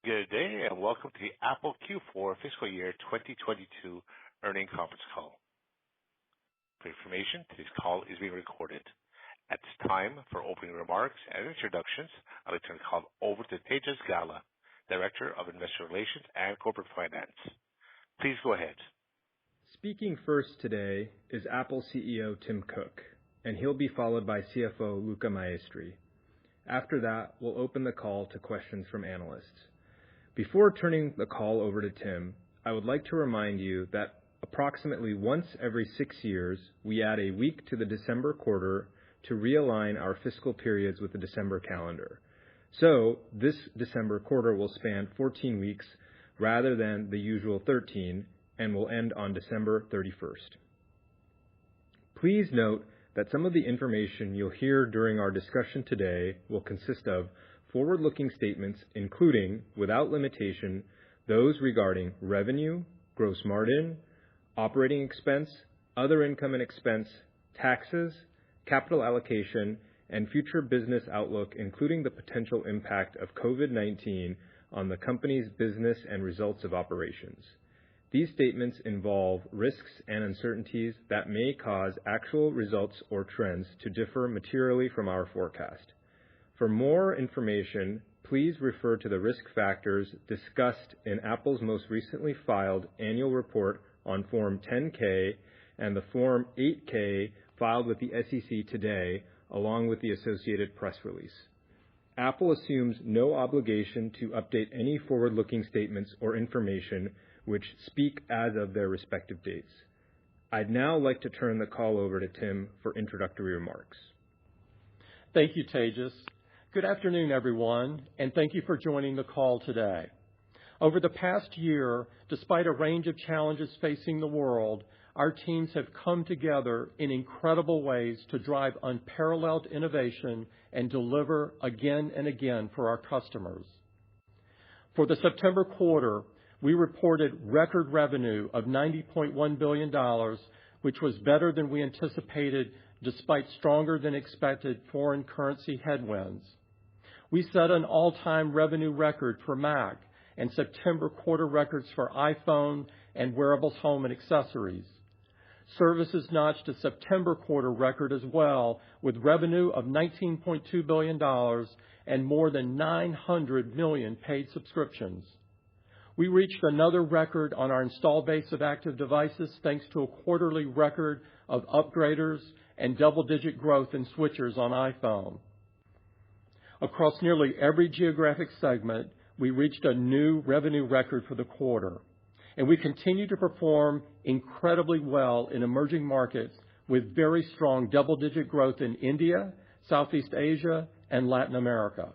Good day, and welcome to the Apple Q4 fiscal year 2022 earnings conference call. For information, today's call is being recorded. At this time, for opening remarks and introductions, I'd like to turn the call over to Tejas Gala, Director of Investor Relations and Corporate Finance. Please go ahead. Speaking first today is Apple CEO Tim Cook, and he'll be followed by CFO Luca Maestri. After that, we'll open the call to questions from analysts. Before turning the call over to Tim, I would like to remind you that approximately once every 6 years, we add a week to the December quarter to realign our fiscal periods with the December calendar. So this December quarter will span 14 weeks rather than the usual 13 and will end on December 31st. Please note that some of the information you'll hear during our discussion today will consist of forward-looking statements, including, without limitation, those regarding revenue, gross margin, operating expense, other income and expense, taxes, capital allocation, and future business outlook, including the potential impact of COVID-19 on the company's business and results of operations. These statements involve risks and uncertainties that may cause actual results or trends to differ materially from our forecast. For more information, please refer to the risk factors discussed in Apple's most recently filed annual report on Form 10-K and the Form 8-K filed with the SEC today, along with the associated press release. Apple assumes no obligation to update any forward-looking statements or information which speak as of their respective dates. I'd now like to turn the call over to Tim for introductory remarks. Thank you, Tejas. Good afternoon, everyone, and thank you for joining the call today. Over the past year, despite a range of challenges facing the world, our teams have come together in incredible ways to drive unparalleled innovation and deliver again and again for our customers. For the September quarter, we reported record revenue of $90.1 billion, which was better than we anticipated despite stronger than expected foreign currency headwinds. We set an all-time revenue record for Mac and September quarter records for iPhone and wearables, home, and accessories. Services notched a September quarter record as well, with revenue of $19.2 billion and more than 900 million paid subscriptions. We reached another record on our install base of active devices thanks to a quarterly record of upgraders and double-digit growth in switchers on iPhone. Across nearly every geographic segment, we reached a new revenue record for the quarter, and we continue to perform incredibly well in emerging markets with very strong double-digit growth in India, Southeast Asia, and Latin America.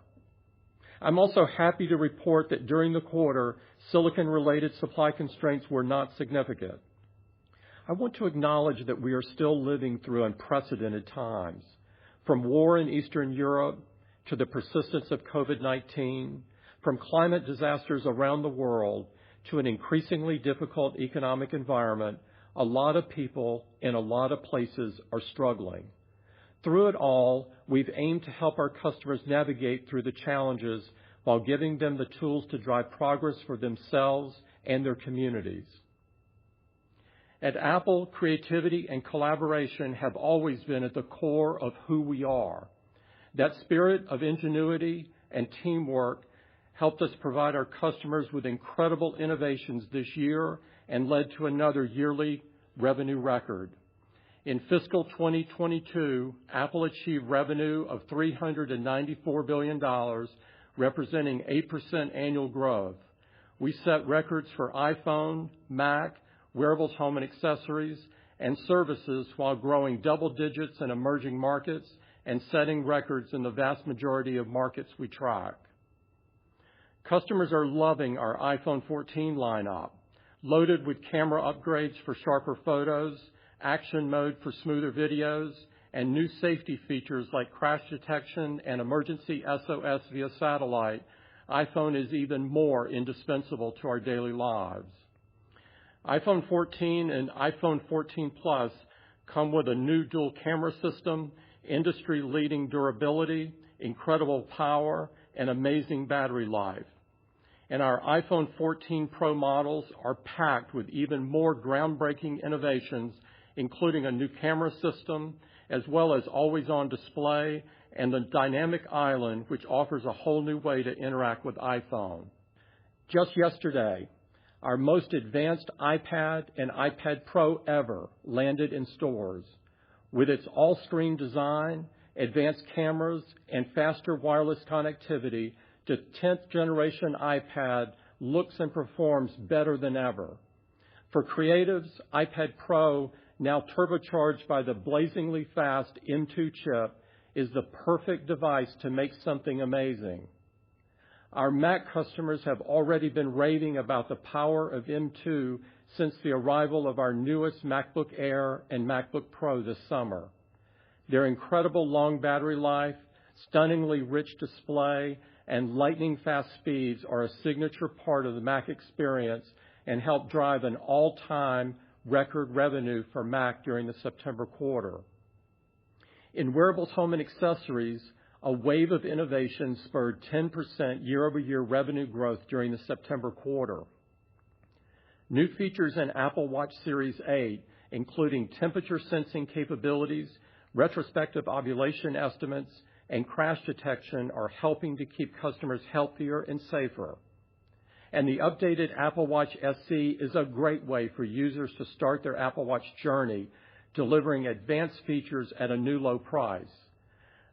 I'm also happy to report that during the quarter, silicon-related supply constraints were not significant. I want to acknowledge that we are still living through unprecedented times, from war in Eastern Europe to the persistence of COVID-19, from climate disasters around the world to an increasingly difficult economic environment. A lot of people in a lot of places are struggling. Through it all, we've aimed to help our customers navigate through the challenges while giving them the tools to drive progress for themselves and their communities. At Apple, creativity and collaboration have always been at the core of who we are. That spirit of ingenuity and teamwork helped us provide our customers with incredible innovations this year and led to another yearly revenue record. In fiscal 2022, Apple achieved revenue of $394 billion, representing 8% annual growth. We set records for iPhone, Mac, wearables, home, and accessories, and services while growing double digits in emerging markets and setting records in the vast majority of markets we track. Customers are loving our iPhone 14 lineup, loaded with camera upgrades for sharper photos, action mode for smoother videos, and new safety features like crash detection and emergency SOS via satellite. iPhone is even more indispensable to our daily lives. iPhone 14 and iPhone 14 Plus come with a new dual camera system, industry-leading durability, incredible power, and amazing battery life. and our iPhone 14 Pro models are packed with even more groundbreaking innovations, including a new camera system, as well as always-on display and the dynamic island, which offers a whole new way to interact with iPhone. Just yesterday, our most advanced iPad and iPad Pro ever landed in stores. With its all-screen design, advanced cameras, and faster wireless connectivity, the 10th generation iPad looks and performs better than ever. For creatives, iPad Pro, now turbocharged by the blazingly fast M2 chip, is the perfect device to make something amazing. Our Mac customers have already been raving about the power of M2 since the arrival of our newest MacBook Air and MacBook Pro this summer. Their incredible long battery life, stunningly rich display, and lightning-fast speeds are a signature part of the Mac experience and help drive an all-time record revenue for Mac during the September quarter. In wearables, home, and accessories, a wave of innovation spurred 10% year-over-year revenue growth during the September quarter. New features in Apple Watch Series 8, including temperature sensing capabilities, retrospective ovulation estimates, and crash detection, are helping to keep customers healthier and safer. And the updated Apple Watch SE is a great way for users to start their Apple Watch journey, delivering advanced features at a new low price.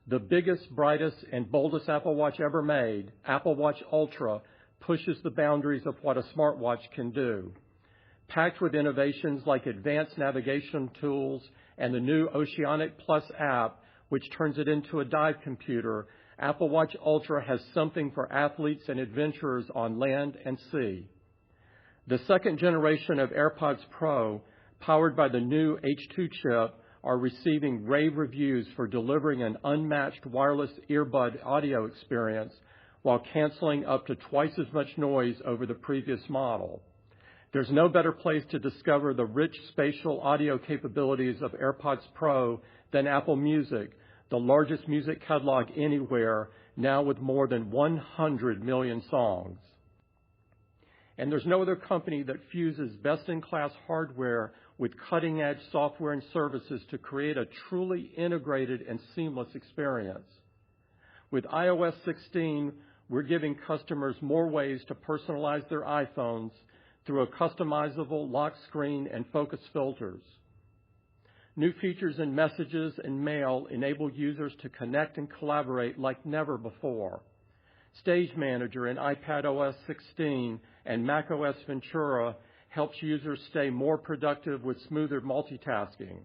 The biggest, brightest, and boldest Apple Watch ever made, Apple Watch Ultra, pushes the boundaries of what a smartwatch can do. Packed with innovations like advanced navigation tools and the new Oceanic Plus app, which turns it into a dive computer, Apple Watch Ultra has something for athletes and adventurers on land and sea. The second generation of AirPods Pro, powered by the new H2 chip, are receiving rave reviews for delivering an unmatched wireless earbud audio experience while canceling up to twice as much noise over the previous model. There's no better place to discover the rich spatial audio capabilities of AirPods Pro than Apple Music, the largest music catalog anywhere, now with more than 100 million songs. And there's no other company that fuses best-in-class hardware with cutting-edge software and services to create a truly integrated and seamless experience. With iOS 16, we're giving customers more ways to personalize their iPhones through a customizable lock screen and focus filters. New features in Messages and Mail enable users to connect and collaborate like never before. Stage Manager in iPadOS 16 and macOS Ventura helps users stay more productive with smoother multitasking.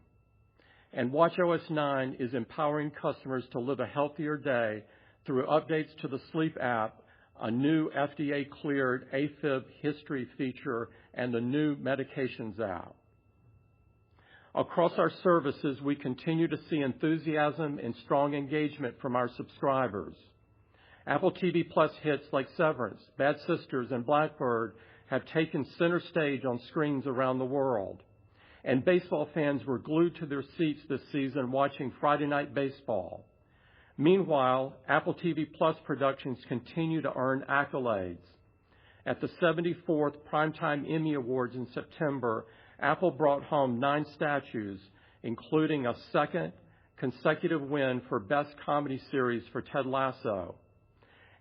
And watchOS 9 is empowering customers to live a healthier day through updates to the Sleep app, a new FDA-cleared AFib history feature, and the new Medications app. Across our services, we continue to see enthusiasm and strong engagement from our subscribers. Apple TV Plus hits like Severance, Bad Sisters, and Blackbird have taken center stage on screens around the world. And baseball fans were glued to their seats this season watching Friday Night Baseball. Meanwhile, Apple TV Plus productions continue to earn accolades. At the 74th Primetime Emmy Awards in September, Apple brought home 9 statues, including a second consecutive win for Best Comedy Series for Ted Lasso.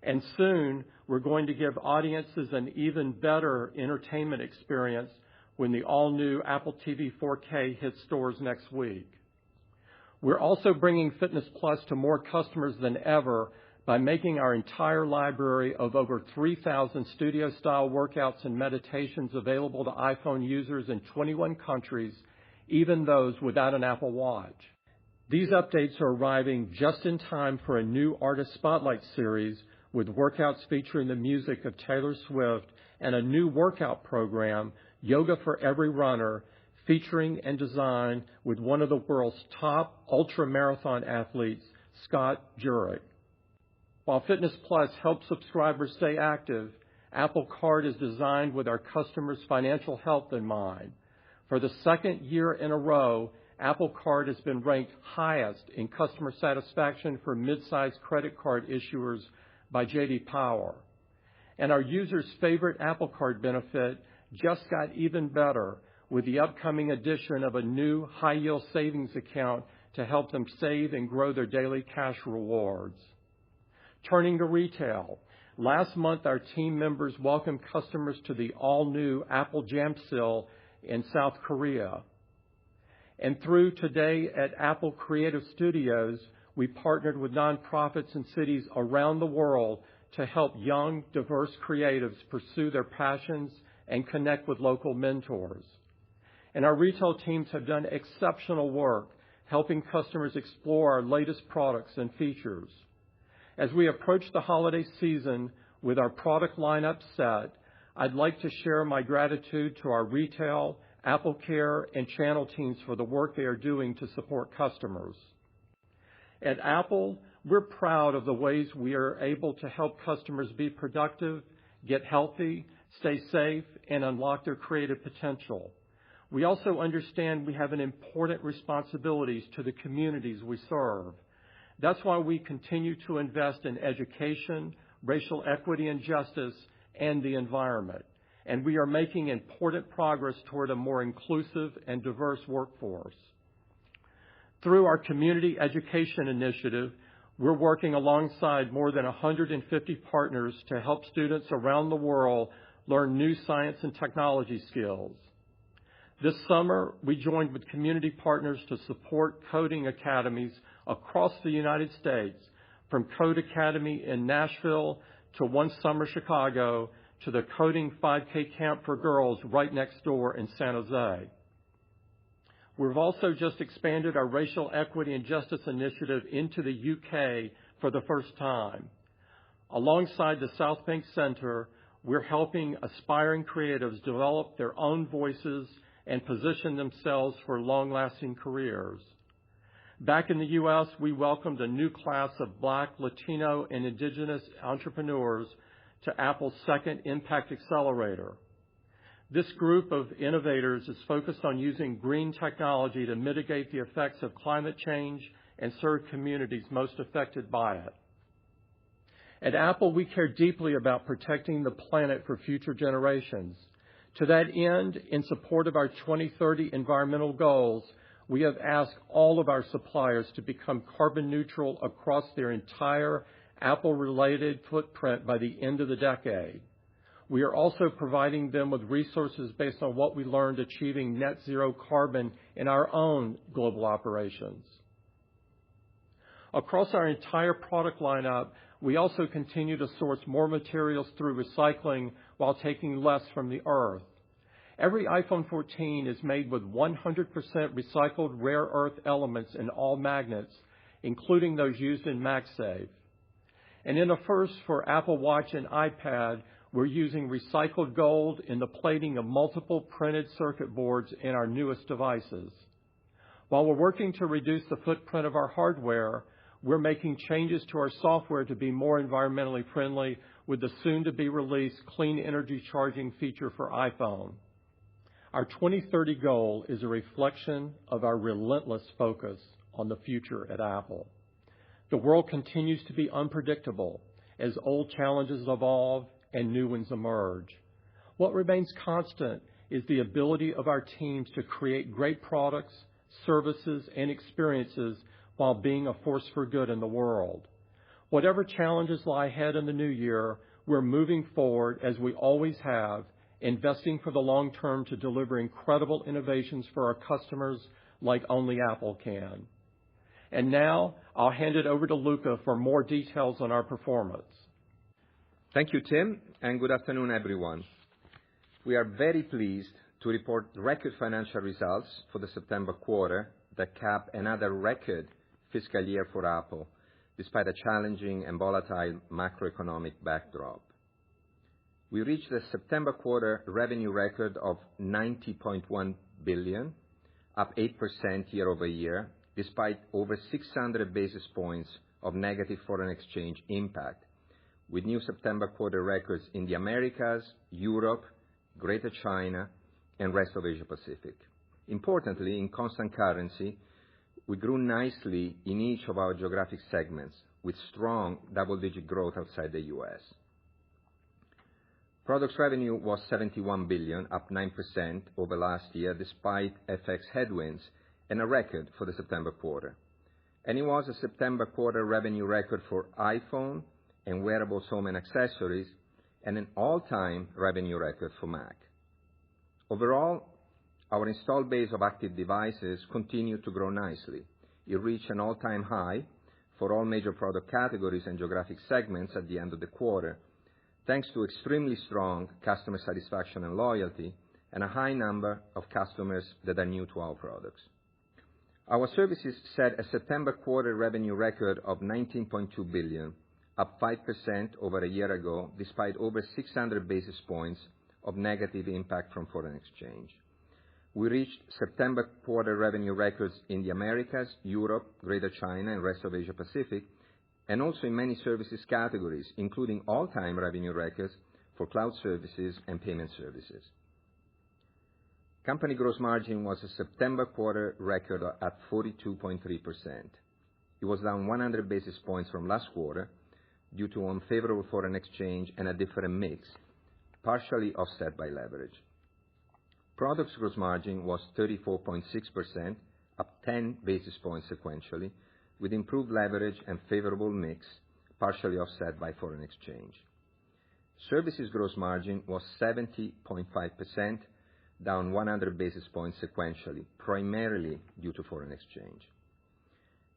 And soon, we're going to give audiences an even better entertainment experience when the all-new Apple TV 4K hits stores next week. We're also bringing Fitness Plus to more customers than ever by making our entire library of over 3,000 studio-style workouts and meditations available to iPhone users in 21 countries, even those without an Apple Watch. These updates are arriving just in time for a new Artist Spotlight series with workouts featuring the music of Taylor Swift and a new workout program, Yoga for Every Runner, featuring and designed with one of the world's top ultra-marathon athletes, Scott Jurek. While Fitness Plus helps subscribers stay active, Apple Card is designed with our customers' financial health in mind. For the second year in a row, Apple Card has been ranked highest in customer satisfaction for mid-sized credit card issuers by J.D. Power. And our users' favorite Apple Card benefit just got even better with the upcoming addition of a new high-yield savings account to help them save and grow their daily cash rewards. Turning to retail, last month our team members welcomed customers to the all-new Apple Jamsil in South Korea. And through Today at Apple Creative Studios, we partnered with nonprofits in cities around the world to help young, diverse creatives pursue their passions and connect with local mentors. And our retail teams have done exceptional work helping customers explore our latest products and features. As we approach the holiday season with our product lineup set, I'd like to share my gratitude to our retail, Apple Care, and channel teams for the work they are doing to support customers. At Apple, we're proud of the ways we are able to help customers be productive, get healthy, stay safe, and unlock their creative potential. We also understand we have an important responsibilities to the communities we serve. That's why we continue to invest in education, racial equity and justice, and the environment. And we are making important progress toward a more inclusive and diverse workforce. Through our community education initiative, we're working alongside more than 150 partners to help students around the world learn new science and technology skills. This summer, we joined with community partners to support coding academies across the United States, from Code Academy in Nashville to One Summer Chicago to the Coding 5K Camp for Girls right next door in San Jose. We've also just expanded our Racial Equity and Justice Initiative into the UK for the first time. Alongside the South Bank Center, we're helping aspiring creatives develop their own voices and position themselves for long-lasting careers. Back in the U.S., we welcomed a new class of Black, Latino, and Indigenous entrepreneurs to Apple's second Impact Accelerator. This group of innovators is focused on using green technology to mitigate the effects of climate change and serve communities most affected by it. At Apple, we care deeply about protecting the planet for future generations. To that end, in support of our 2030 environmental goals, we have asked all of our suppliers to become carbon neutral across their entire Apple-related footprint by the end of the decade. We are also providing them with resources based on what we learned achieving net zero carbon in our own global operations. Across our entire product lineup, we also continue to source more materials through recycling while taking less from the earth. Every iPhone 14 is made with 100% recycled rare earth elements in all magnets, including those used in MagSafe. And in a first for Apple Watch and iPad, we're using recycled gold in the plating of multiple printed circuit boards in our newest devices. While we're working to reduce the footprint of our hardware, we're making changes to our software to be more environmentally friendly with the soon-to-be-released clean energy charging feature for iPhone. Our 2030 goal is a reflection of our relentless focus on the future at Apple. The world continues to be unpredictable as old challenges evolve and new ones emerge. What remains constant is the ability of our teams to create great products, services, and experiences while being a force for good in the world. Whatever challenges lie ahead in the new year, we're moving forward as we always have, investing for the long term to deliver incredible innovations for our customers like only Apple can. And now, I'll hand it over to Luca for more details on our performance. Thank you, Tim, and good afternoon, everyone. We are very pleased to report record financial results for the September quarter that cap another record fiscal year for Apple, despite a challenging and volatile macroeconomic backdrop. We reached a September quarter revenue record of $90.1 billion, up 8% year over year, despite over 600 basis points of negative foreign exchange impact, with new September quarter records in the Americas, Europe, Greater China, and rest of Asia Pacific. Importantly, in constant currency, we grew nicely in each of our geographic segments, with strong double-digit growth outside the U.S. Products revenue was $71 billion, up 9% over last year, despite FX headwinds, and a record for the September quarter. And it was a September quarter revenue record for iPhone and wearables, home, and accessories, and an all-time revenue record for Mac. Overall, our installed base of active devices continued to grow nicely. It reached an all-time high for all major product categories and geographic segments at the end of the quarter, thanks to extremely strong customer satisfaction and loyalty, and a high number of customers that are new to our products. Our services set a September quarter revenue record of $19.2 billion, up 5% over a year ago, despite over 600 basis points of negative impact from foreign exchange. We reached September quarter revenue records in the Americas, Europe, Greater China, and rest of Asia Pacific, and also in many services categories, including all-time revenue records for cloud services and payment services. Company gross margin was a September quarter record at 42.3%. It was down 100 basis points from last quarter due to unfavorable foreign exchange and a different mix, partially offset by leverage. Products gross margin was 34.6%, up 10 basis points sequentially, with improved leverage and favorable mix, partially offset by foreign exchange. Services gross margin was 70.5%, down 100 basis points sequentially, primarily due to foreign exchange.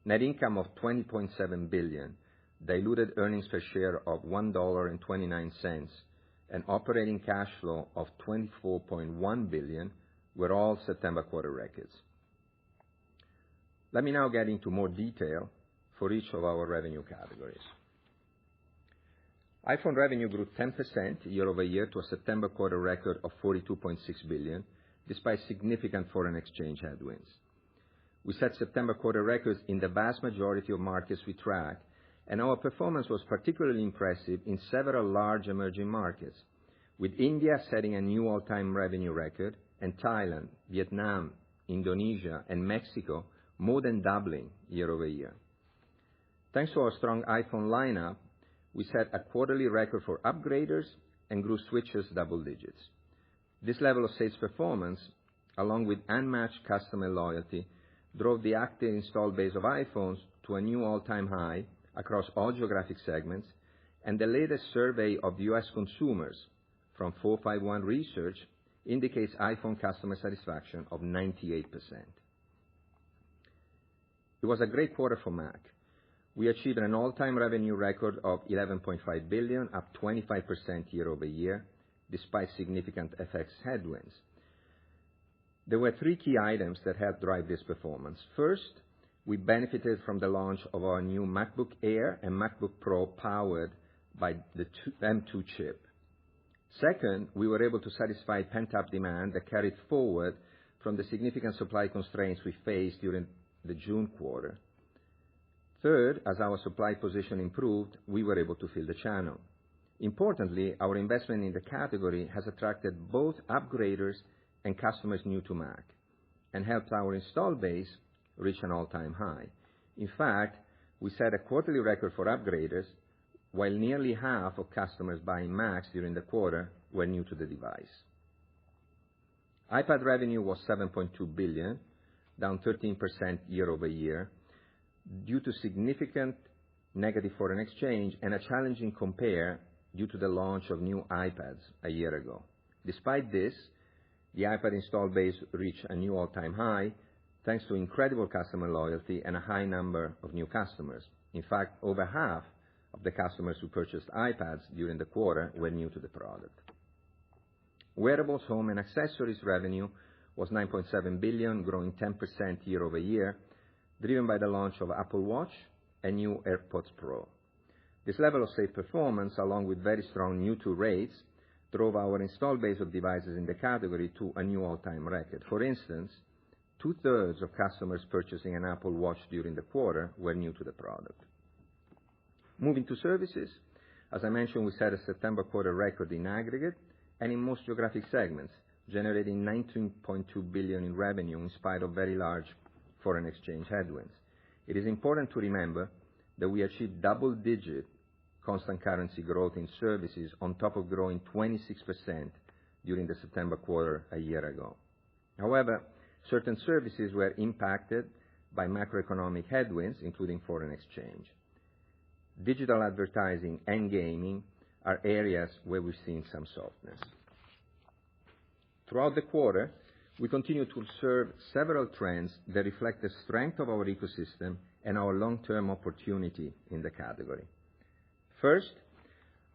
Net income of $20.7 billion, diluted earnings per share of $1.29, and operating cash flow of $24.1 billion were all September quarter records. Let me now get into more detail for each of our revenue categories. iPhone revenue grew 10% year-over-year to a September quarter record of $42.6 billion, despite significant foreign exchange headwinds. We set September quarter records in the vast majority of markets we track, and our performance was particularly impressive in several large emerging markets, with India setting a new all-time revenue record, and Thailand, Vietnam, Indonesia, and Mexico more than doubling year-over-year. Thanks to our strong iPhone lineup, we set a quarterly record for upgraders and grew switchers double digits. This level of sales performance, along with unmatched customer loyalty, drove the active installed base of iPhones to a new all-time high across all geographic segments, and the latest survey of U.S. consumers from 451 Research indicates iPhone customer satisfaction of 98%. It was a great quarter for Mac. We achieved an all-time revenue record of $11.5 billion, up 25% year-over-year, despite significant FX headwinds. There were three key items that helped drive this performance. First, we benefited from the launch of our new MacBook Air and MacBook Pro powered by the M2 chip. Second, we were able to satisfy pent-up demand that carried forward from the significant supply constraints we faced during the June quarter. Third, as our supply position improved, we were able to fill the channel. Importantly, our investment in the category has attracted both upgraders and customers new to Mac, and helped our install base reach an all-time high. In fact, we set a quarterly record for upgraders, while nearly half of customers buying Macs during the quarter were new to the device. iPad revenue was $7.2 billion, down 13% year-over-year, due to significant negative foreign exchange and a challenging compare due to the launch of new iPads a year ago. Despite this, the iPad install base reached a new all-time high, thanks to incredible customer loyalty and a high number of new customers. In fact, over half of the customers who purchased iPads during the quarter were new to the product. Wearables, home, and accessories revenue was $9.7 billion, growing 10% year-over-year, driven by the launch of Apple Watch and new AirPods Pro. This level of sales performance, along with very strong new-to rates, drove our install base of devices in the category to a new all-time record. For instance, 2/3 of customers purchasing an Apple Watch during the quarter were new to the product. Moving to services, as I mentioned, we set a September quarter record in aggregate and in most geographic segments, generating $19.2 billion in revenue in spite of very large foreign exchange headwinds. It is important to remember that we achieved double-digit constant currency growth in services on top of growing 26% during the September quarter a year ago. However, certain services were impacted by macroeconomic headwinds, including foreign exchange. Digital advertising and gaming are areas where we've seen some softness. Throughout the quarter, we continue to observe several trends that reflect the strength of our ecosystem and our long-term opportunity in the category. First,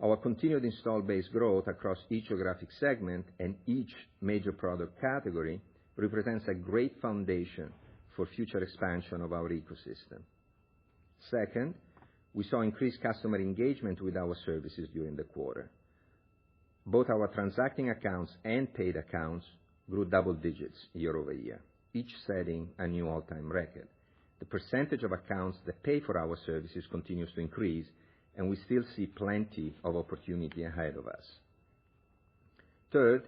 our continued install base growth across each geographic segment and each major product category represents a great foundation for future expansion of our ecosystem. Second, we saw increased customer engagement with our services during the quarter. Both our transacting accounts and paid accounts grew double digits year-over-year, each setting a new all-time record. The percentage of accounts that pay for our services continues to increase, and we still see plenty of opportunity ahead of us. Third,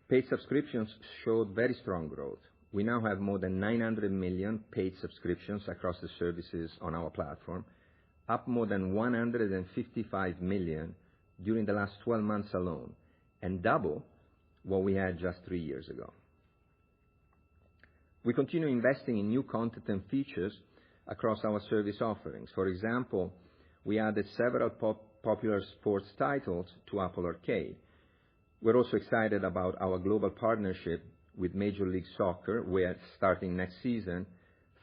paid subscriptions showed very strong growth. We now have more than 900 million paid subscriptions across the services on our platform, up more than 155 million during the last 12 months alone, and double what we had just 3 years ago. We continue investing in new content and features across our service offerings. For example, we added several popular sports titles to Apple Arcade. We're also excited about our global partnership with Major League Soccer, where starting next season,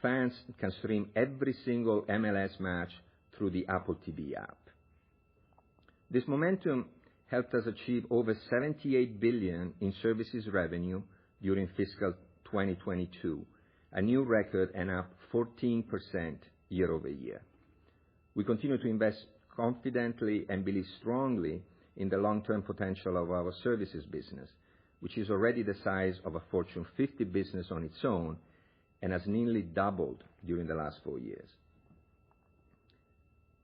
fans can stream every single MLS match through the Apple TV app. This momentum helped us achieve over $78 billion in services revenue during fiscal 2022, a new record and up 14% year-over-year. We continue to invest confidently and believe strongly in the long-term potential of our services business, which is already the size of a Fortune 50 business on its own and has nearly doubled during the last 4 years.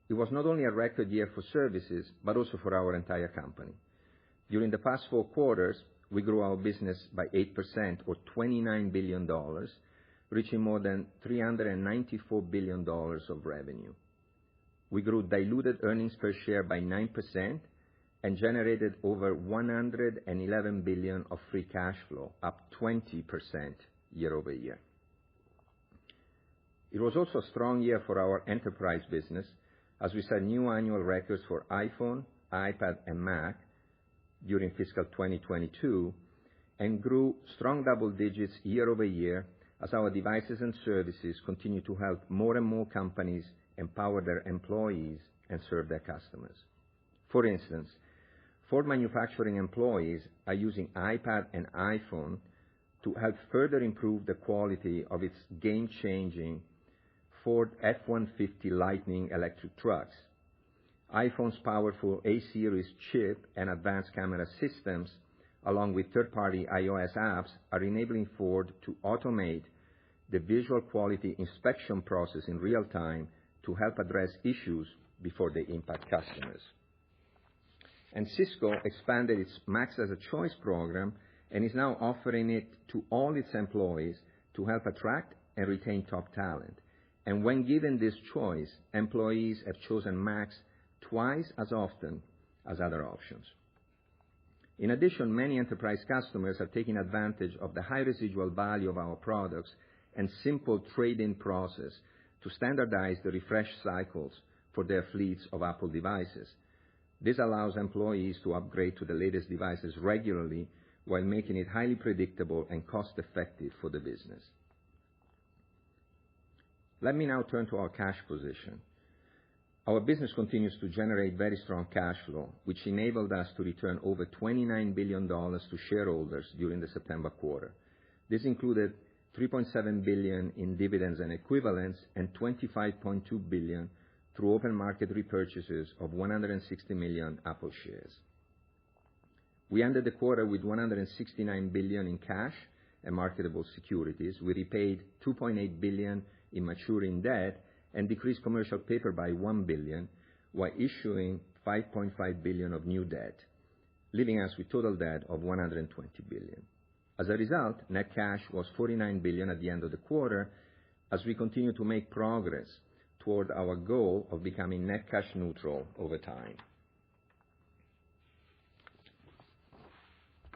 It was not only a record year for services, but also for our entire company. During the past 4 quarters, we grew our business by 8% or $29 billion, reaching more than $394 billion of revenue. We grew diluted earnings per share by 9% and generated over $111 billion of free cash flow, up 20% year-over-year. It was also a strong year for our enterprise business, as we set new annual records for iPhone, iPad, and Mac during fiscal 2022, and grew strong double digits year-over-year as our devices and services continue to help more and more companies empower their employees and serve their customers. For instance, Ford manufacturing employees are using iPad and iPhone to help further improve the quality of its game-changing Ford F-150 Lightning electric trucks. iPhone's powerful A-series chip and advanced camera systems, along with third-party iOS apps, are enabling Ford to automate the visual quality inspection process in real time to help address issues before they impact customers. And Cisco expanded its Macs as a Choice program and is now offering it to all its employees to help attract and retain top talent. And when given this choice, employees have chosen Macs twice as often as other options. In addition, many enterprise customers are taking advantage of the high residual value of our products and simple trade-in process to standardize the refresh cycles for their fleets of Apple devices. This allows employees to upgrade to the latest devices regularly while making it highly predictable and cost-effective for the business. Let me now turn to our cash position. Our business continues to generate very strong cash flow, which enabled us to return over $29 billion to shareholders during the September quarter. This included $3.7 billion in dividends and equivalents and $25.2 billion through open market repurchases of 160 million Apple shares. We ended the quarter with $169 billion in cash and marketable securities. We repaid $2.8 billion in maturing debt and decreased commercial paper by $1 billion, while issuing $5.5 billion of new debt, leaving us with total debt of $120 billion. As a result, net cash was $49 billion at the end of the quarter as we continue to make progress toward our goal of becoming net cash neutral over time.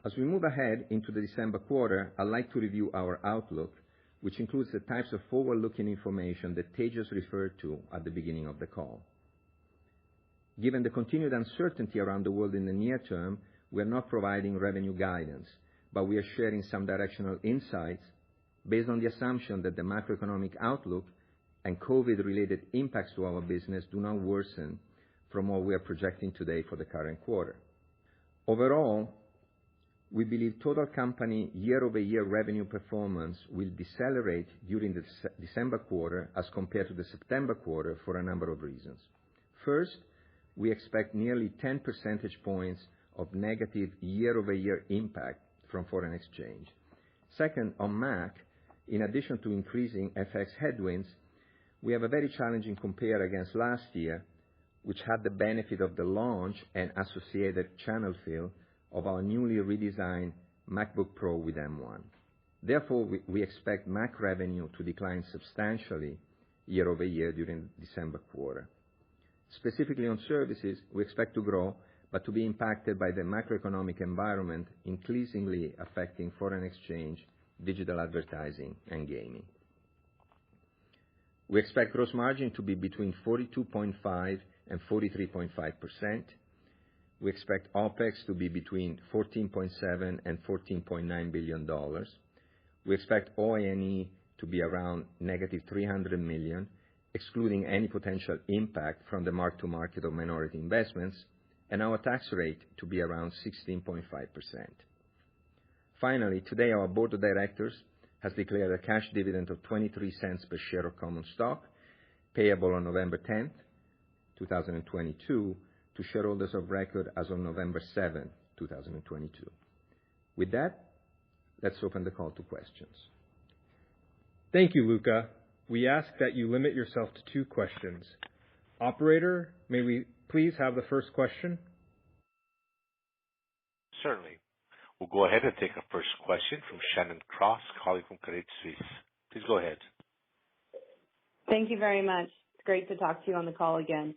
As we move ahead into the December quarter, I'd like to review our outlook, which includes the types of forward-looking information that Tejas referred to at the beginning of the call. Given the continued uncertainty around the world in the near term, we are not providing revenue guidance, but we are sharing some directional insights based on the assumption that the macroeconomic outlook and COVID-related impacts to our business do not worsen from what we are projecting today for the current quarter. Overall, we believe total company year-over-year revenue performance will decelerate during the December quarter as compared to the September quarter for a number of reasons. First, we expect nearly 10 percentage points of negative year-over-year impact from foreign exchange. Second, on Mac, in addition to increasing FX headwinds, we have a very challenging compare against last year, which had the benefit of the launch and associated channel fill of our newly redesigned MacBook Pro with M1. Therefore, we expect Mac revenue to decline substantially year-over-year during the December quarter. Specifically on services, we expect to grow, but to be impacted by the macroeconomic environment increasingly affecting foreign exchange, digital advertising, and gaming. We expect gross margin to be between 42.5% and 43.5%. We expect OpEx to be between $14.7 and $14.9 billion. We expect OI&E to be around negative $300 million, excluding any potential impact from the mark-to-market of minority investments, and our tax rate to be around 16.5%. Finally, today our board of directors has declared a cash dividend of 23 cents per share of common stock, payable on November 10th, 2022, to shareholders of record as of November 7th, 2022. With that, let's open the call to questions. Thank you, Luca. We ask that you limit yourself to 2 questions. Operator, may we please have the first question? Certainly. We'll go ahead and take our first question from Shannon Cross, calling from Credit Suisse. Please go ahead. Thank you very much. It's great to talk to you on the call again.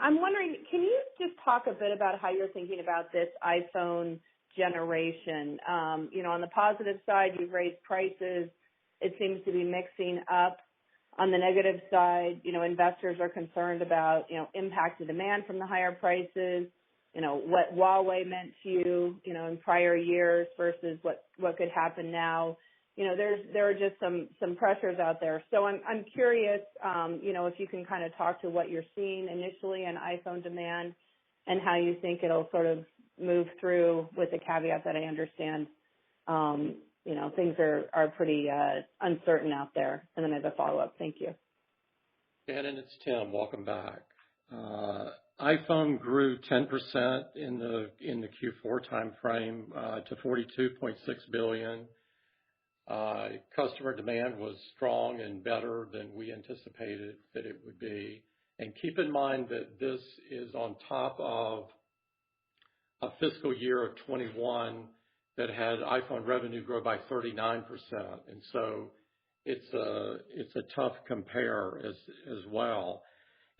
I'm wondering, can you just talk a bit about how you're thinking about this iPhone generation? On the positive side, you've raised prices. It seems to be mixing up. On the negative side, investors are concerned about, impact to demand from the higher prices, what Huawei meant to you, in prior years versus what could happen now. There are just some pressures out there. So I'm curious, if you can kind of talk to what you're seeing initially in iPhone demand and how you think it'll sort of move through, with the caveat that I understand, things are pretty uncertain out there. And then I have a follow-up. Thank you. Shannon, it's Tim. Welcome back. iPhone grew 10% in the Q4 timeframe to 42.6 billion. Customer demand was strong and better than we anticipated that it would be. And keep in mind that this is on top of a fiscal year of 21 that had iPhone revenue grow by 39%. And so it's a tough compare as well.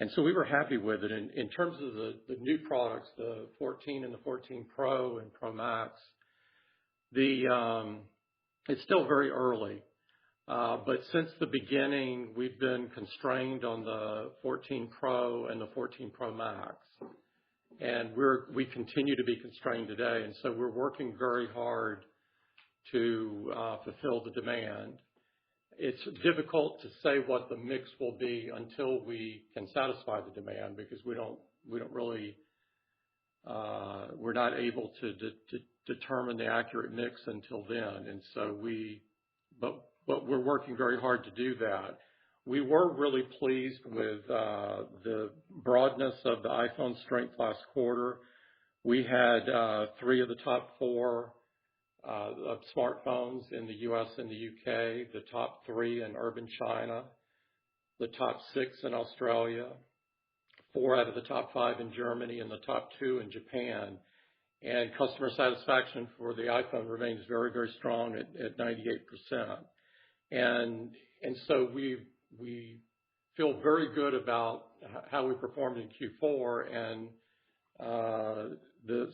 And so we were happy with it. In terms of the new products, the 14 and the 14 Pro and Pro Max, it's still very early. But since the beginning, we've been constrained on the 14 Pro and the 14 Pro Max. And we continue to be constrained today. And so we're working very hard to fulfill the demand. It's difficult to say what the mix will be until we can satisfy the demand, because we don't really, we're not able to determine the accurate mix until then. And so but we're working very hard to do that. We were really pleased with the broadness of the iPhone strength last quarter. We had 3 of the top 4 of smartphones in the U.S. and the U.K., the top 3 in urban China, the top 6 in Australia, 4 out of the top 5 in Germany, and the top 2 in Japan. And customer satisfaction for the iPhone remains very, very strong at 98%. And so we feel very good about how we performed in Q4, and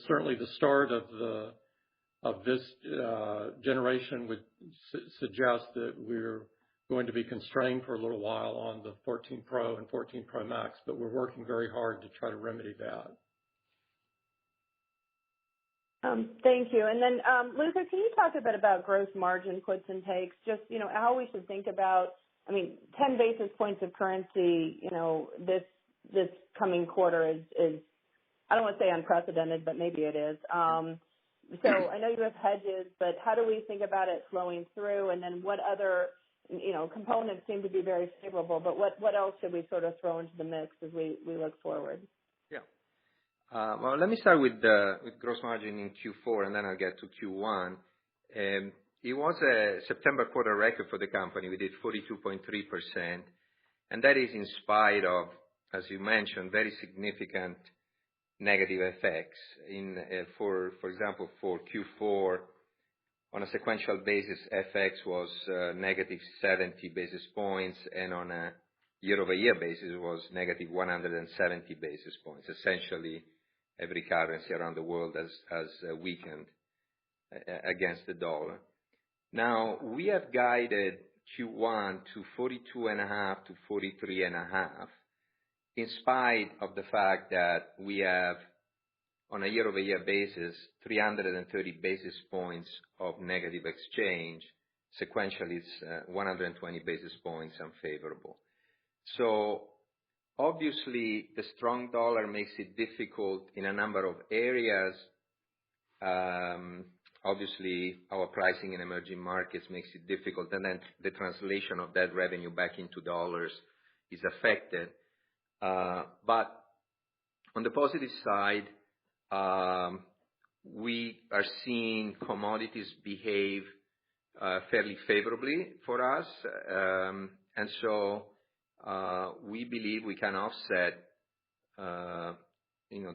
certainly the start of this generation would suggest that we're going to be constrained for a little while on the 14 Pro and 14 Pro Max, but we're working very hard to try to remedy that. Thank you. And then, Luca, can you talk a bit about gross margin puts and takes? Just, how we should think about, 10 basis points of currency, this coming quarter is, I don't want to say unprecedented, but maybe it is. So I know you have hedges, but how do we think about it flowing through? And then what other, components seem to be very favorable, but what else should we sort of throw into the mix as we look forward? Yeah. Well, let me start with gross margin in Q4, and then I'll get to Q1. It was a September quarter record for the company. We did 42.3%, and that is in spite of, as you mentioned, very significant negative effects. For example, for Q4, on a sequential basis, FX was negative 70 basis points, and on a year-over-year basis, it was negative 170 basis points. Essentially, every currency around the world has weakened against the dollar. Now, we have guided Q1 to 42.5 to 43.5, in spite of the fact that we have, on a year-over-year basis, 330 basis points of negative exchange. Sequentially, it's 120 basis points unfavorable. So obviously, the strong dollar makes it difficult in a number of areas. Obviously, our pricing in emerging markets makes it difficult, and then the translation of that revenue back into dollars is affected. But on the positive side, we are seeing commodities behave fairly favorably for us, and so we believe we can offset,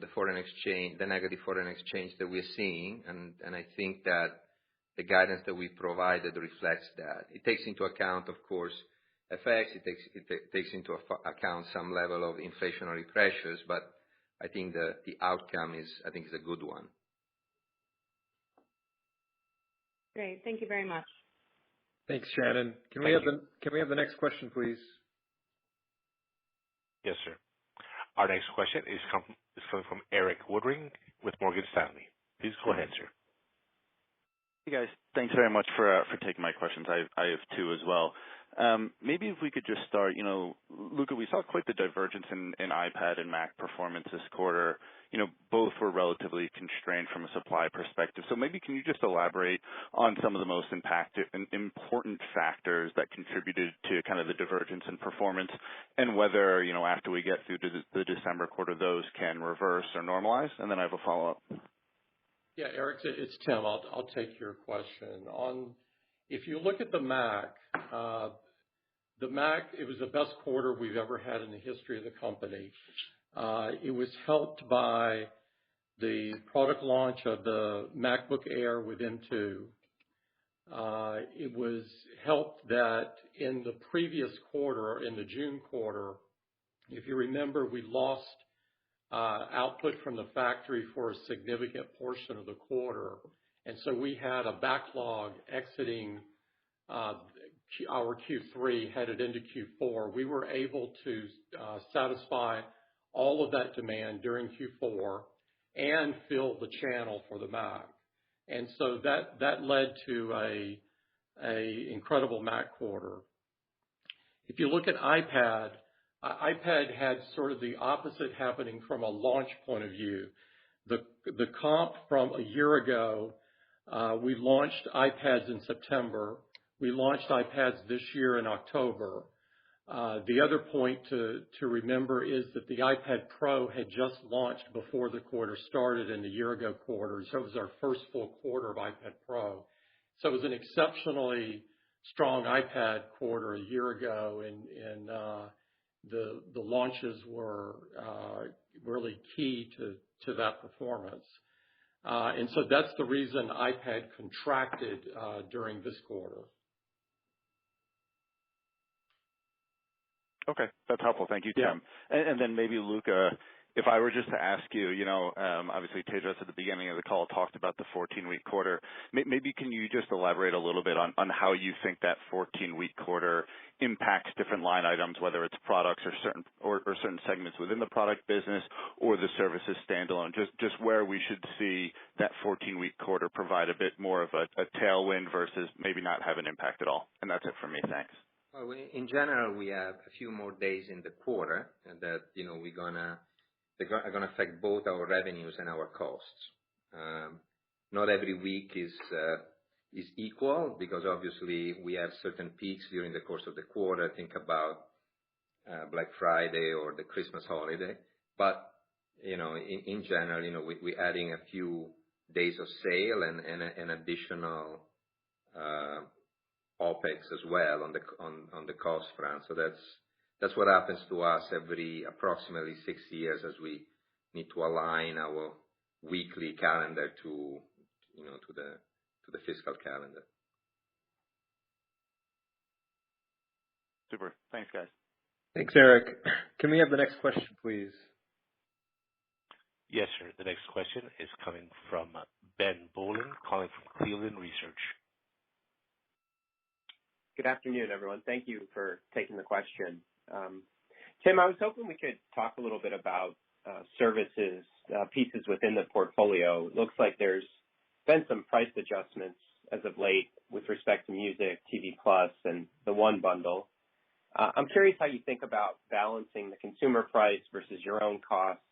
the foreign exchange, the negative foreign exchange that we're seeing, and I think that the guidance that we provided reflects that. It takes into account, of course, effects. It takes into account some level of inflationary pressures, but I think the outcome is a good one. Great. Thank you very much. Thanks, Shannon. Can we have the next question, please? Yes, sir. Our next question is coming from Eric Woodring with Morgan Stanley. Please go ahead, sir. Hey, guys. Thanks very much for taking my questions. I have two as well. Maybe if we could just start, Luca, we saw quite the divergence in iPad and Mac performance this quarter. Both were relatively constrained from a supply perspective. So maybe can you just elaborate on some of the most important factors that contributed to kind of the divergence in performance, and whether, after we get through to the December quarter, those can reverse or normalize? And then I have a follow-up. Yeah, Eric, it's Tim. I'll take your question. If you look at the Mac, it was the best quarter we've ever had in the history of the company. It was helped by the product launch of the MacBook Air with M2. It was helped that in the previous quarter, in the June quarter, if you remember, we lost output from the factory for a significant portion of the quarter. And so we had a backlog exiting our Q3 headed into Q4. We were able to satisfy all of that demand during Q4 and fill the channel for the Mac. And so that led to a incredible Mac quarter. If you look at iPad had sort of the opposite happening from a launch point of view. The comp from a year ago, we launched iPads in September. We launched iPads this year in October. The other point to remember is that the iPad Pro had just launched before the quarter started in the year-ago quarter, so it was our first full quarter of iPad Pro. So it was an exceptionally strong iPad quarter a year ago, and the launches were really key to that performance. And so that's the reason iPad contracted during this quarter. Okay, that's helpful. Thank you, Yeah. Tim. And then maybe Luca, if I were just to ask you, obviously Tedros at the beginning of the call talked about the 14-week quarter. Maybe can you just elaborate a little bit on how you think that 14-week quarter impacts different line items, whether it's products or certain segments within the product business or the services standalone, just where we should see that 14-week quarter provide a bit more of a tailwind versus maybe not have an impact at all. And that's it for me. Thanks. Well, in general, we have a few more days in the quarter that, they're gonna affect both our revenues and our costs. Not every week is equal because obviously we have certain peaks during the course of the quarter. Think about Black Friday or the Christmas holiday. But, in general, we're adding a few days of sale and an additional OpEx as well on the cost front. So that's what happens to us every approximately 6 years as we need to align our weekly calendar to the fiscal calendar. Super. Thanks, guys. Thanks, Eric. Can we have the next question, please? Yes, sir. The next question is coming from Ben Bollin, calling from Cleveland Research. Good afternoon, everyone. Thank you for taking the question. Tim, I was hoping we could talk a little bit about services pieces within the portfolio. It looks like there's been some price adjustments as of late with respect to music, TV Plus, and the One Bundle. I'm curious how you think about balancing the consumer price versus your own costs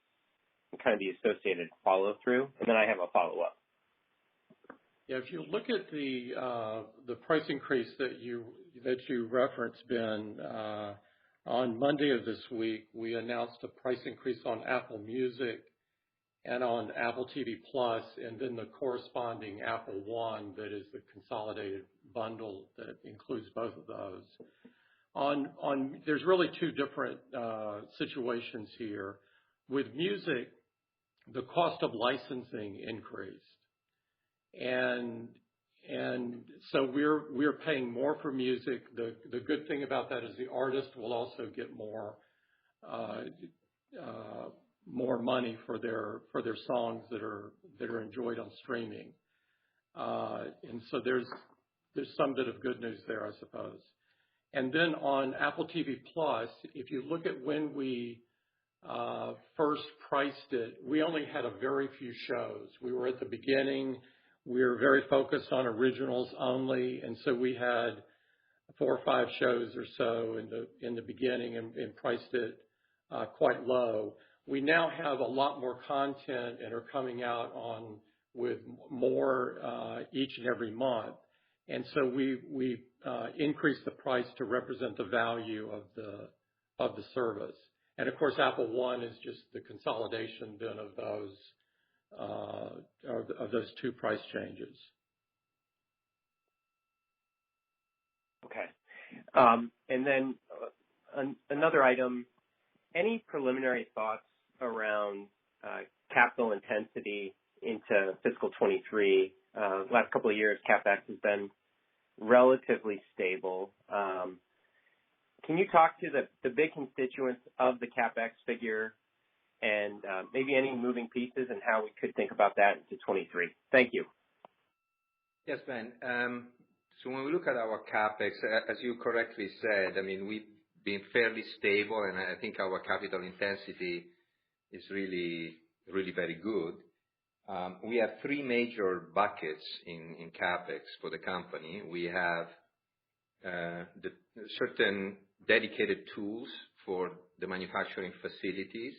and kind of the associated follow-through. And then I have a follow-up. Yeah, if you look at the price increase that you referenced, Ben, on Monday of this week, we announced a price increase on Apple Music and on Apple TV Plus, and then the corresponding Apple One that is the consolidated bundle that includes both of those. There's really two different situations here. With music, the cost of licensing increased. And so we're paying more for music. The good thing about that is the artist will also get more money for their songs that are enjoyed on streaming. And so there's some bit of good news there, I suppose. And then on Apple TV Plus, if you look at when we first priced it, we only had a very few shows. We were at the beginning. We were very focused on originals only, and so we had 4 or 5 shows or so in the beginning and priced it quite low. We now have a lot more content and are coming out with more each and every month, and so we increased the price to represent the value of the service. And of course, Apple One is just the consolidation then of those 2 price changes. Okay. And then another item, any preliminary thoughts around capital intensity into fiscal 23? Last couple of years, CapEx has been relatively stable. Can you talk to the big constituents of the CapEx figure and maybe any moving pieces and how we could think about that into 23? Thank you. Yes, Ben. So when we look at our CapEx, as you correctly said, I mean, we've been fairly stable, and I think our capital intensity is really, really very good. We have 3 major buckets in CapEx for the company. We have the certain dedicated tools for the manufacturing facilities.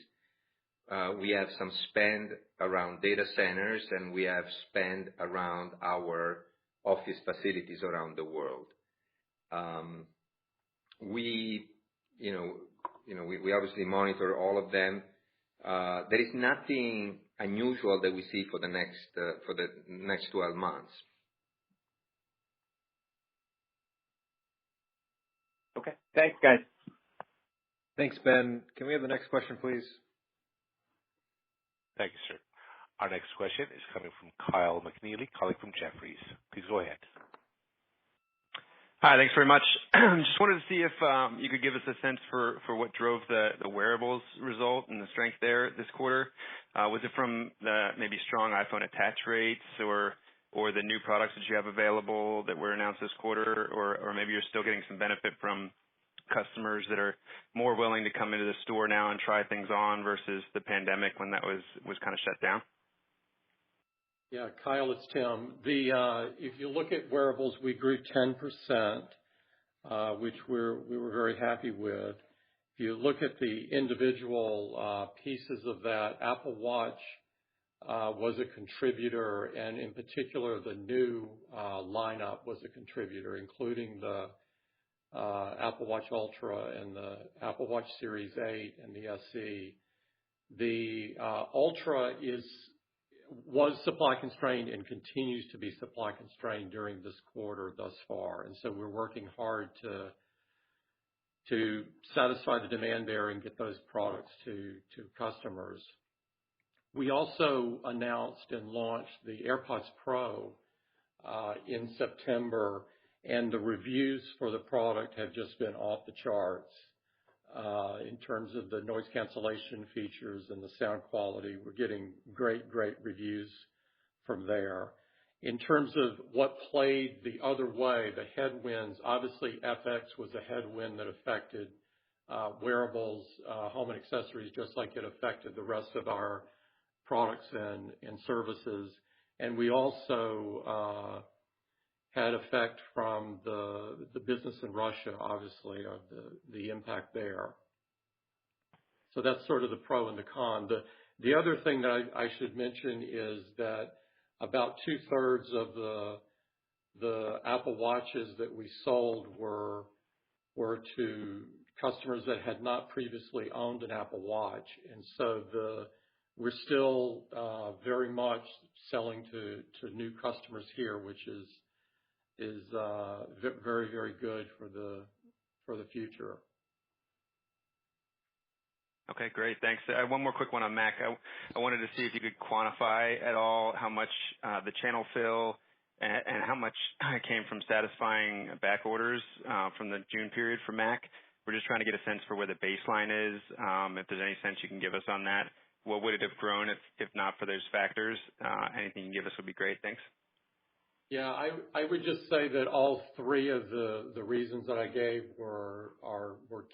We have some spend around data centers, and we have spend around our office facilities around the world. We obviously monitor all of them. There is nothing unusual that we see for the next 12 months. Okay. Thanks, guys. Thanks, Ben. Can we have the next question, please? Thank you, sir. Our next question is coming from Kyle McNeely, calling from Jefferies. Please go ahead. Hi, thanks very much. Just wanted to see if you could give us a sense for what drove the wearables result and the strength there this quarter. Was it from the maybe strong iPhone attach rates or the new products that you have available that were announced this quarter, or maybe you're still getting some benefit from customers that are more willing to come into the store now and try things on versus the pandemic when that was kind of shut down? Yeah, Kyle, it's Tim. If you look at wearables, we grew 10%, which we were very happy with. If you look at the individual pieces of that, Apple Watch was a contributor, and in particular, the new lineup was a contributor, including the Apple Watch Ultra and the Apple Watch Series 8 and the SE. The Ultra was supply constrained and continues to be supply constrained during this quarter thus far. And so we're working hard to satisfy the demand there and get those products to customers. We also announced and launched the AirPods Pro in September, and the reviews for the product have just been off the charts. In terms of the noise cancellation features and the sound quality, we're getting great reviews from there. In terms of what played the other way, the headwinds, obviously FX was a headwind that affected wearables, home and accessories, just like it affected the rest of our products and services. And we also had effect from the business in Russia, obviously, of the impact there. So that's sort of the pro and the con. The other thing that I should mention is that about 2/3 of the Apple Watches that we sold were to customers that had not previously owned an Apple Watch, and so we're still very much selling to new customers here, which is very good for the future. Okay, great. Thanks. One more quick one on Mac. I wanted to see if you could quantify at all how much the channel fill and how much came from satisfying back orders from the June period for Mac. We're just trying to get a sense for where the baseline is. If there's any sense you can give us on that, what would it have grown if not for those factors? Anything you can give us would be great. Thanks. Yeah, I would just say that all three of the reasons that I gave were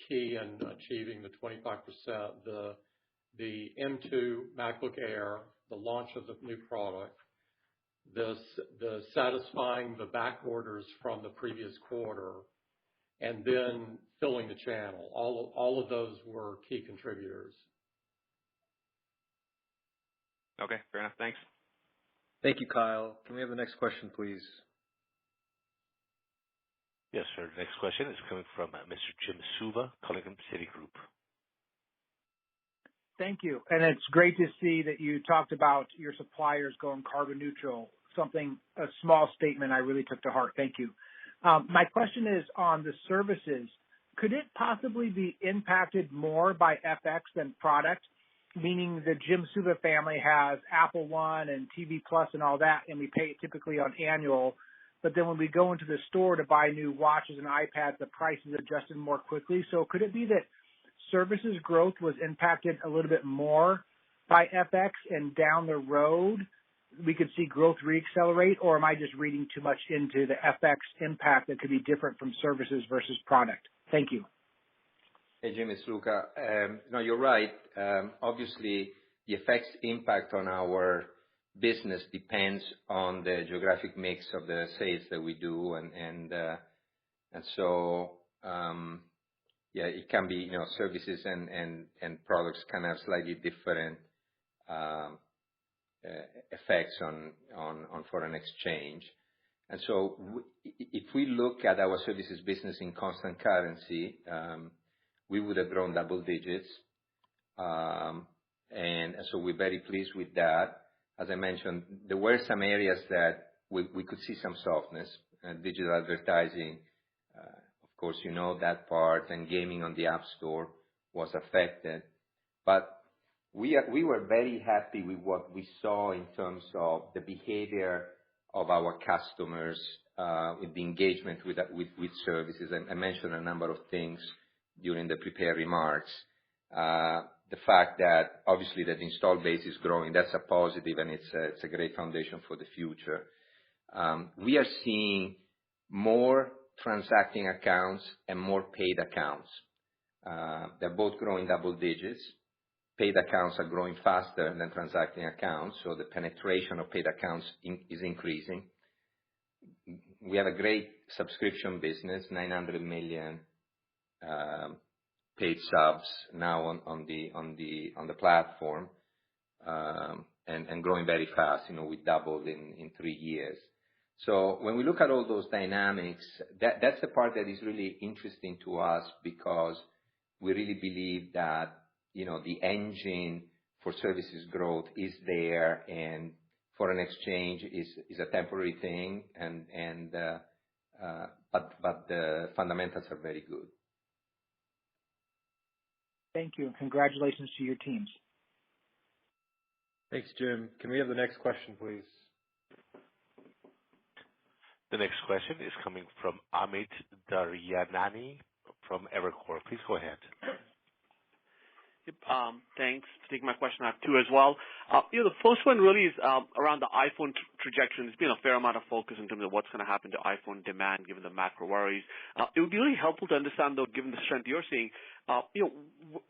key in achieving the 25%. The M2 MacBook Air, the launch of the new product, the satisfying the back orders from the previous quarter, and then filling the channel. All of those were key contributors. Okay, fair enough. Thanks. Thank you, Kyle. Can we have the next question, please? Yes, sir. The next question is coming from Mr. Jim Suva, calling from Citigroup. Thank you. And it's great to see that you talked about your suppliers going carbon neutral, a small statement I really took to heart. Thank you. My question is on the services. Could it possibly be impacted more by FX than product? Meaning the Jim Suva family has Apple One and TV Plus and all that, and we pay it typically on annual. But then when we go into the store to buy new watches and iPads, the price is adjusted more quickly. So could it be that services growth was impacted a little bit more by FX, and down the road we could see growth reaccelerate? Or am I just reading too much into the FX impact that could be different from services versus product? Thank you. Hey, Jim, it's Luca. No, you're right. Obviously, the effects impact on our business depends on the geographic mix of the sales that we do, and so it can be services and products can have slightly different effects on foreign exchange. And so if we look at our services business in constant currency, we would have grown double digits. And so we're very pleased with that. As I mentioned, there were some areas that we could see some softness. Digital advertising, of course, that part, and gaming on the App Store was affected. But we were very happy with what we saw in terms of the behavior of our customers with the engagement with services. I mentioned a number of things during the prepared remarks. The fact that obviously that install base is growing, that's a positive, and it's a great foundation for the future. We are seeing more transacting accounts and more paid accounts. They're both growing double digits. Paid accounts are growing faster than transacting accounts, so the penetration of paid accounts is increasing. We have a great subscription business, 900 million paid subs now on the platform, and growing very fast. We doubled in 3 years. So when we look at all those dynamics, that's the part that is really interesting to us, because we really believe that the engine for services growth is there, and foreign exchange is a temporary thing, but the fundamentals are very good. Thank you, and congratulations to your teams. Thanks, Jim. Can we have the next question, please? The next question is coming from Amit Daryanani from Evercore. Please go ahead. Thanks for taking my question. I have two as well. The first one really is around the iPhone trajectory. There's been a fair amount of focus in terms of what's going to happen to iPhone demand given the macro worries. It would be really helpful to understand, though, given the strength you're seeing,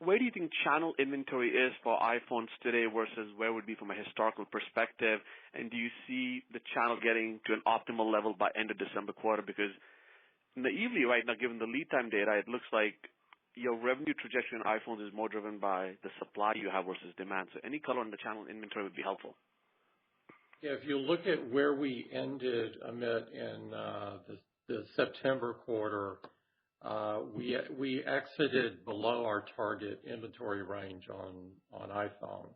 where do you think channel inventory is for iPhones today versus where it would be from a historical perspective? And do you see the channel getting to an optimal level by end of December quarter? Because naively right now, given the lead time data, it looks like your revenue trajectory on iPhones is more driven by the supply you have versus demand. So any color on the channel inventory would be helpful. Yeah, if you look at where we ended, Amit, in the September quarter, we exited below our target inventory range on iPhone,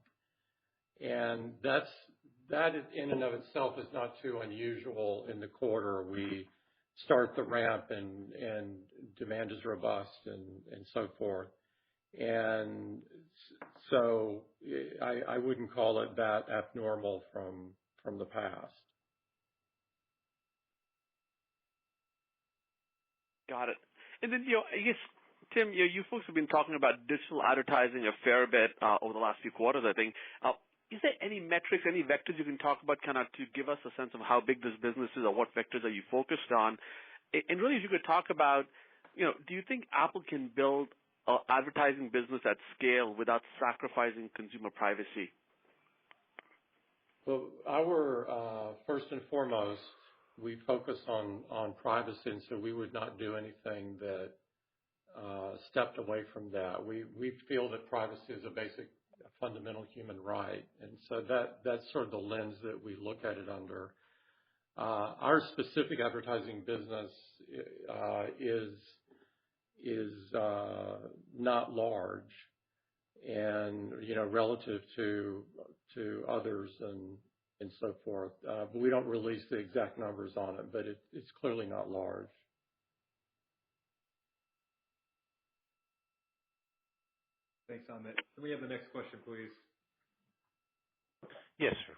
and that in and of itself is not too unusual in the quarter. We start the ramp and demand is robust and so forth, and so I wouldn't call it that abnormal from the past. Got it. And then, I guess, Tim, you folks have been talking about digital advertising a fair bit over the last few quarters, I think. Is there any metrics, any vectors you can talk about kind of to give us a sense of how big this business is, or what vectors are you focused on? And really, if you could talk about, do you think Apple can build an advertising business at scale without sacrificing consumer privacy? Well, our first and foremost, we focus on privacy, and so we would not do anything that stepped away from that. We feel that privacy is a basic, fundamental human right, and so that's sort of the lens that we look at it under. Our specific advertising business is not large, and relative to others and so forth. But we don't release the exact numbers on it, but it's clearly not large. Thanks, Amit. Can we have the next question, please? Yes, sir.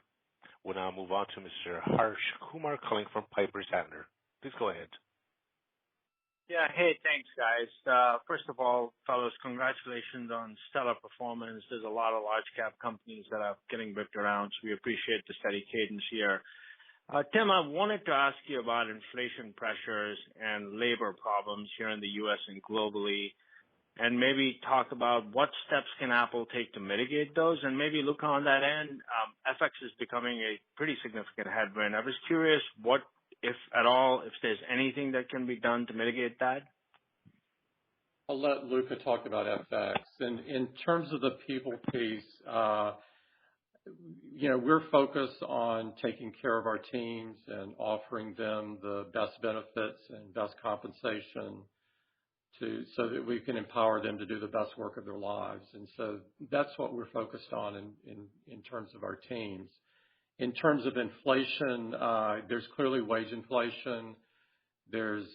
We'll now move on to Mr. Harsh Kumar calling from Piper Sandler. Please go ahead. Yeah. Hey, thanks, guys. First of all, fellows, congratulations on stellar performance. There's a lot of large cap companies that are getting ripped around, so we appreciate the steady cadence here. Tim, I wanted to ask you about inflation pressures and labor problems here in the U.S. and globally, and maybe talk about what steps can Apple take to mitigate those, and maybe look on that end. FX is becoming a pretty significant headwind. I was curious what, if at all, if there's anything that can be done to mitigate that. I'll let Luca talk about FX. And in terms of the people piece, we're focused on taking care of our teams and offering them the best benefits and best compensation so that we can empower them to do the best work of their lives. And so that's what we're focused on in terms of our teams. In terms of inflation, there's clearly wage inflation. There's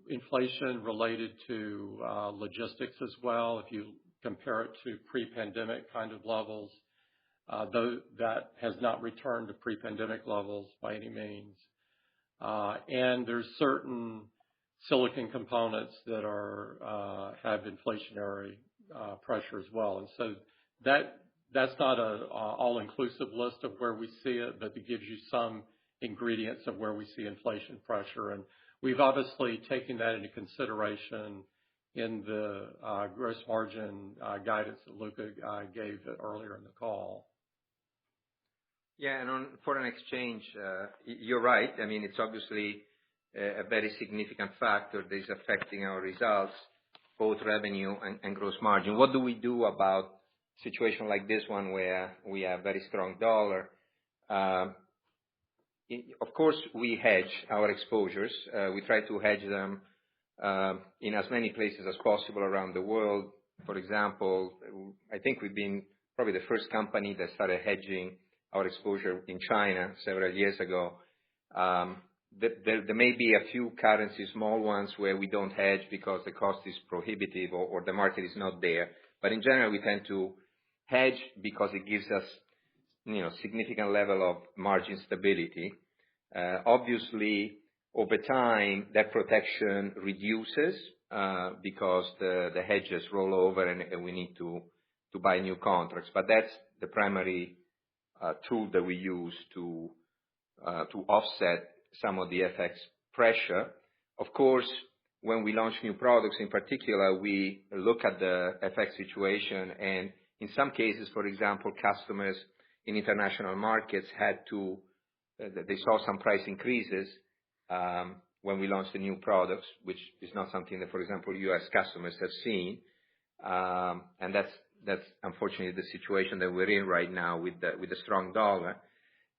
inflation related to logistics as well. If you compare it to pre-pandemic kind of levels, though that has not returned to pre-pandemic levels by any means. And there's certain silicon components that have inflationary pressure as well. And so that's not an all-inclusive list of where we see it, but it gives you some ingredients of where we see inflation pressure. And we've obviously taken that into consideration in the gross margin guidance that Luca gave earlier in the call. Yeah, and on foreign exchange, you're right. I mean, it's obviously a very significant factor that is affecting our results, both revenue and gross margin. What do we do about a situation like this one where we have very strong dollar? Of course, we hedge our exposures. We try to hedge them in as many places as possible around the world. For example, I think we've been probably the first company that started hedging our exposure in China several years ago. There may be a few currencies, small ones, where we don't hedge because the cost is prohibitive or the market is not there. But in general, we tend to hedge because it gives us, significant level of margin stability. Obviously, over time, that protection reduces because the hedges roll over and we need to buy new contracts. But that's the primary tool that we use to offset some of the FX pressure. Of course, when we launch new products in particular, we look at the FX situation, and in some cases, for example, customers in international markets they saw some price increases when we launched the new products, which is not something that, for example, U.S. customers have seen. And that's unfortunately the situation that we're in right now with the strong dollar.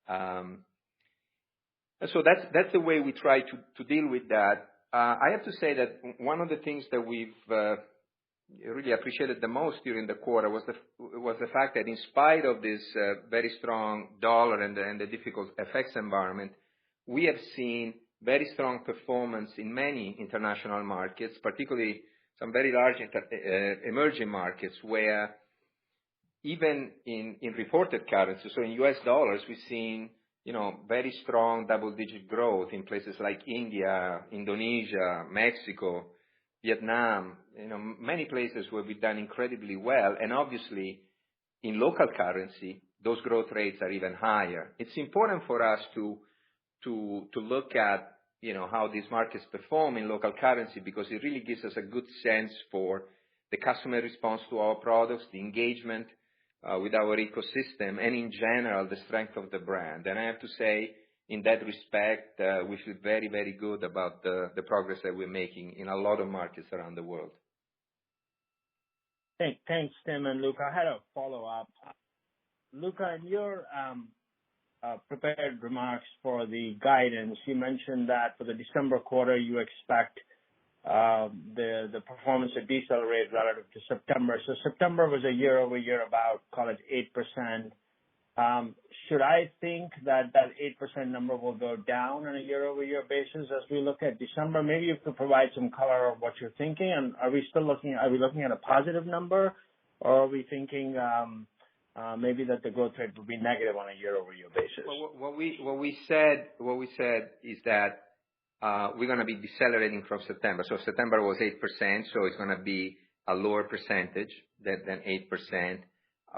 And so that's the way we try to deal with that. I have to say that one of the things that we've really appreciated the most during the quarter was the fact that in spite of this very strong dollar and the difficult FX environment, we have seen very strong performance in many international markets, particularly some very large emerging markets where even in reported currency, so in U.S. dollars, we've seen very strong double-digit growth in places like India, Indonesia, Mexico, Vietnam, many places where we've done incredibly well. And obviously, in local currency, those growth rates are even higher. It's important for us to look at, how these markets perform in local currency because it really gives us a good sense for the customer response to our products, the engagement with our ecosystem, and in general, the strength of the brand. And I have to say, in that respect, we feel very, very good about the progress that we're making in a lot of markets around the world. Thanks, Tim and Luca. I had a follow-up. Luca, in your prepared remarks for the guidance, you mentioned that for the December quarter, you expect the performance to decelerate relative to September. So September was a year-over-year about, call it 8%. Should I think that 8% number will go down on a year-over-year basis as we look at December? Maybe you could provide some color of what you're thinking. And are we looking at a positive number, or are we thinking maybe that the growth rate will be negative on a year-over-year basis? Well, what we said is that we're going to be decelerating from September. So September was 8%, so it's going to be a lower percentage than 8%.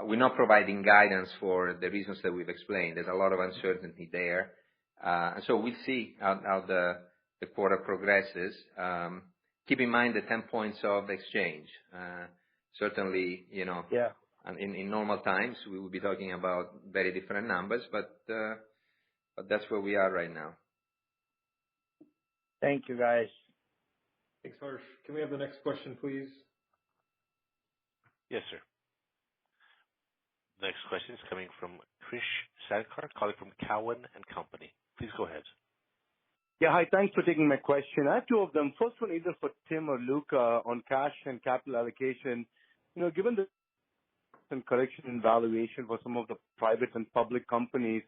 We're not providing guidance for the reasons that we've explained. There's a lot of uncertainty there. And so we'll see how the quarter progresses. Keep in mind the 10 points of exchange. Certainly, in normal times, we will be talking about very different numbers, but that's where we are right now. Thank you, guys. Thanks, Harsh. Can we have the next question, please? Yes, sir. The next question is coming from Krish Sankar, calling from Cowen and Company. Please go ahead. Yeah, hi. Thanks for taking my question. I have two of them. First one either for Tim or Luca on cash and capital allocation. Given the correction in valuation for some of the private and public companies,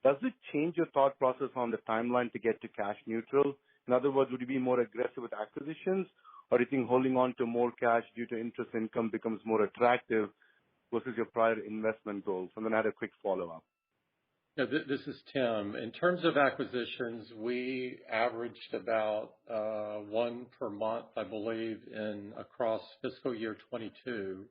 does it change your thought process on the timeline to get to cash neutral? In other words, would you be more aggressive with acquisitions, or do you think holding on to more cash due to interest income becomes more attractive? versus your prior investment goals? And then I had a quick follow-up. Yeah, this is Tim. In terms of acquisitions, we averaged about one per month, I believe, across fiscal year 22.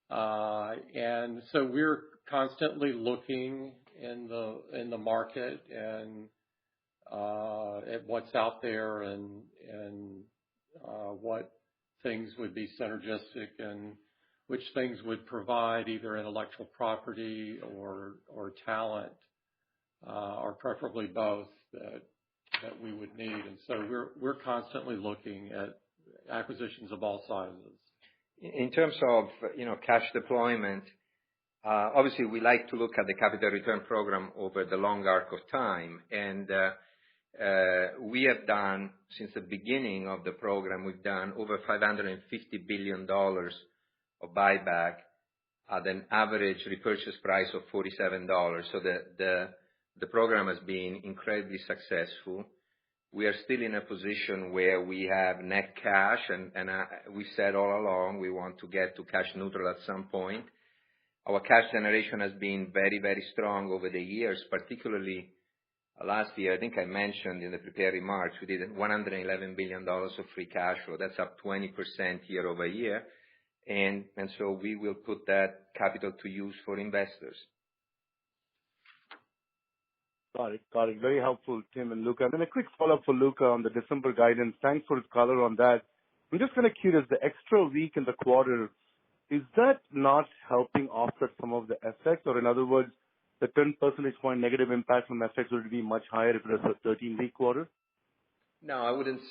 And so we're constantly looking in the market and at what's out there and what things would be synergistic and which things would provide either intellectual property or talent, or preferably both that we would need. And so we're constantly looking at acquisitions of all sizes. In terms of, cash deployment, obviously we like to look at the capital return program over the long arc of time. And we have done, since the beginning of the program, we've done over $550 billion of buyback at an average repurchase price of $47. So the program has been incredibly successful. We are still in a position where we have net cash, and we said all along we want to get to cash neutral at some point. Our cash generation has been very, very strong over the years, particularly last year. I think I mentioned in the prepared remarks, we did $111 billion of free cash flow. That's up 20% year over year. And so we will put that capital to use for investors. Got it. Very helpful, Tim and Luca. And then a quick follow-up for Luca on the December guidance. Thanks for his color on that. I'm just kind of curious, the extra week in the quarter, is that not helping offset some of the effects? Or in other words, the 10 percentage point negative impact from FX would be much higher if it was a 13-week quarter? No, I wouldn't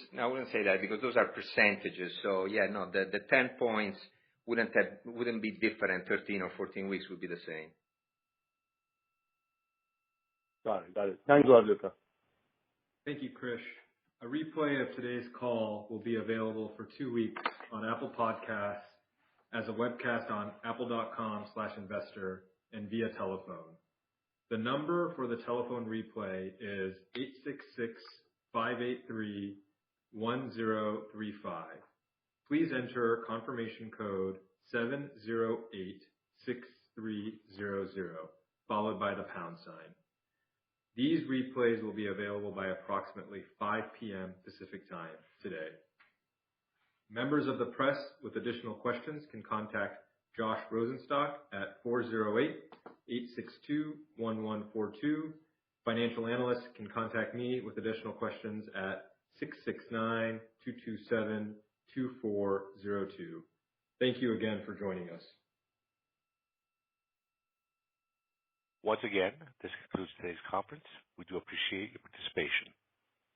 say that because those are percentages. So yeah, no, the 10 points wouldn't be different. 13 or 14 weeks would be the same. Got it. Thanks a lot, Luca. Thank you, Krish. A replay of today's call will be available for 2 weeks on Apple Podcasts, as a webcast on apple.com/investor, and via telephone. The number for the telephone replay is 866-583-1035. Please enter confirmation code 7086300, followed by the pound sign. These replays will be available by approximately 5 p.m. Pacific time today. Members of the press with additional questions can contact Josh Rosenstock at 408-862-1142. Financial analysts can contact me with additional questions at 669-227-2402. Thank you again for joining us. Once again, this concludes today's conference. We do appreciate your participation.